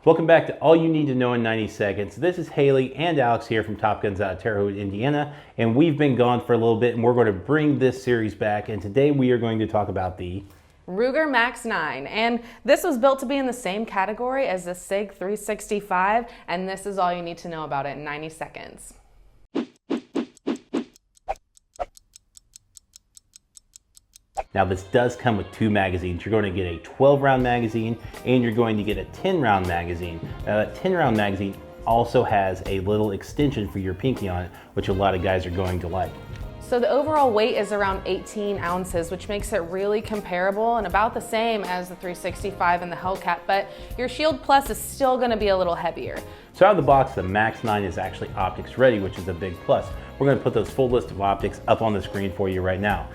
Welcome back to All You Need to Know in 90 Seconds. This is Haley and Alex here from Top Guns out of Terre Haute, Indiana, and we've been gone for a little bit and we're going to bring this series back, and today we are going to talk about the Ruger MAX-9, and this was built to be in the same category as the SIG 365, and this is all you need to know about it in 90 seconds. Now this does come with two magazines. You're going to get a 12-round magazine and you're going to get a 10-round magazine. Now that 10-round magazine also has a little extension for your pinky on it, which a lot of guys are going to like. So the overall weight is around 18 ounces, which makes it really comparable and about the same as the 365 and the Hellcat, but your Shield Plus is still going to be a little heavier. So out of the box, the MAX-9 is actually optics ready, which is a big plus. We're going to put those full list of optics up on the screen for you right now.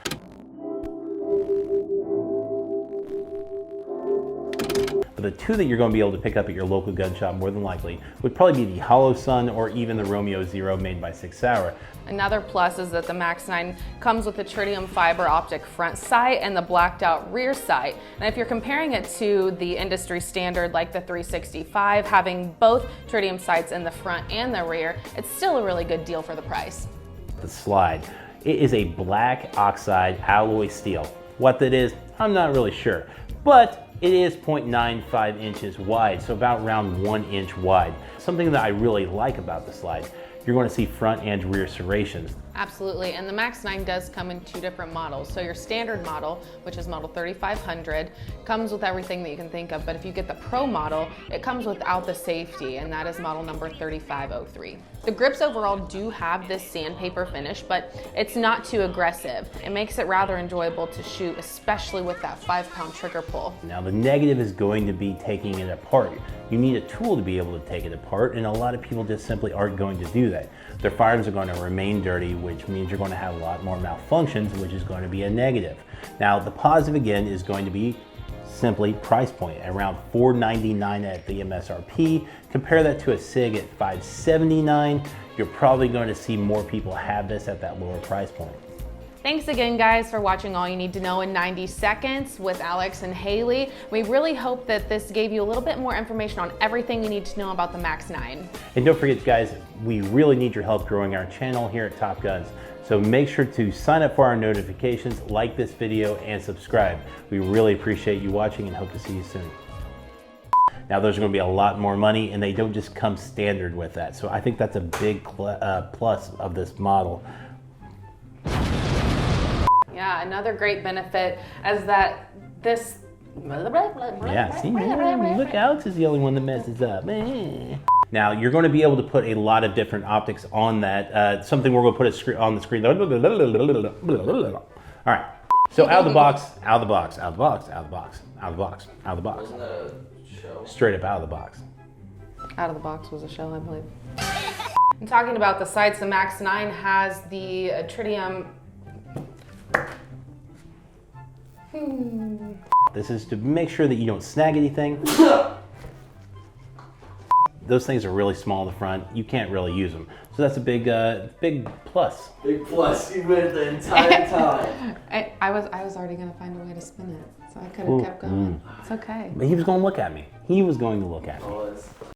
The two that you're going to be able to pick up at your local gun shop more than likely would probably be the Hollow Sun or even the Romeo Zero made by Sig Sauer. Another plus is that the MAX-9 comes with the Tritium fiber optic front sight and the blacked out rear sight. And if you're comparing it to the industry standard like the 365, having both Tritium sights in the front and the rear, it's still a really good deal for the price. The slide. It is a black oxide alloy steel. What that is, I'm not really sure, but it is 0.95 inches wide, so about around 1 inch wide. Something that I really like about the slide, you're going to see front and rear serrations. Absolutely, and the MAX-9 does come in two different models. So your standard model, which is model 3500, comes with everything that you can think of, but if you get the Pro model, it comes without the safety, and that is model number 3503. The grips overall do have this sandpaper finish, but it's not too aggressive. It makes it rather enjoyable to shoot, especially with that 5-pound trigger pull. Now the negative is going to be taking it apart. You need a tool to be able to take it apart, and a lot of people just simply aren't going to do that. Their firearms are going to remain dirty, which means you're going to have a lot more malfunctions, which is going to be a negative. Now the positive again is going to be simply price point, around $499 at the MSRP. Compare that to a SIG at $579. You're probably going to see more people have this at that lower price point. Thanks again, guys, for watching All You Need to Know in 90 Seconds with Alex and Haley. We really hope that this gave you a little bit more information on everything you need to know about the MAX-9. And don't forget, guys, we really need your help growing our channel here at Top Guns. So make sure to sign up for our notifications, like this video, and subscribe. We really appreciate you watching and hope to see you soon. Now those are going to be a lot more money, and they don't just come standard with that. So I think that's a big plus of this model. Yeah, another great benefit is that this... Yeah, see, look, Alex is the only one that messes up. Now, you're going to be able to put a lot of different optics on that. Something we're going to put on the screen. All right, so out of the box, out of the box, out of the box, out of the box, out of the box, out of the box. Wasn't that a show? Straight up out of the box. Out of the box was a shell, I believe. And talking about the sights, the MAX-9 has the Tritium... This is to make sure that you don't snag anything. Those things are really small in the front. You can't really use them. So that's a big plus. Big plus, you went the entire time. I was already going to find a way to spin it, so I could have kept going. It's okay. But he was going to look at me. He was going to look at me.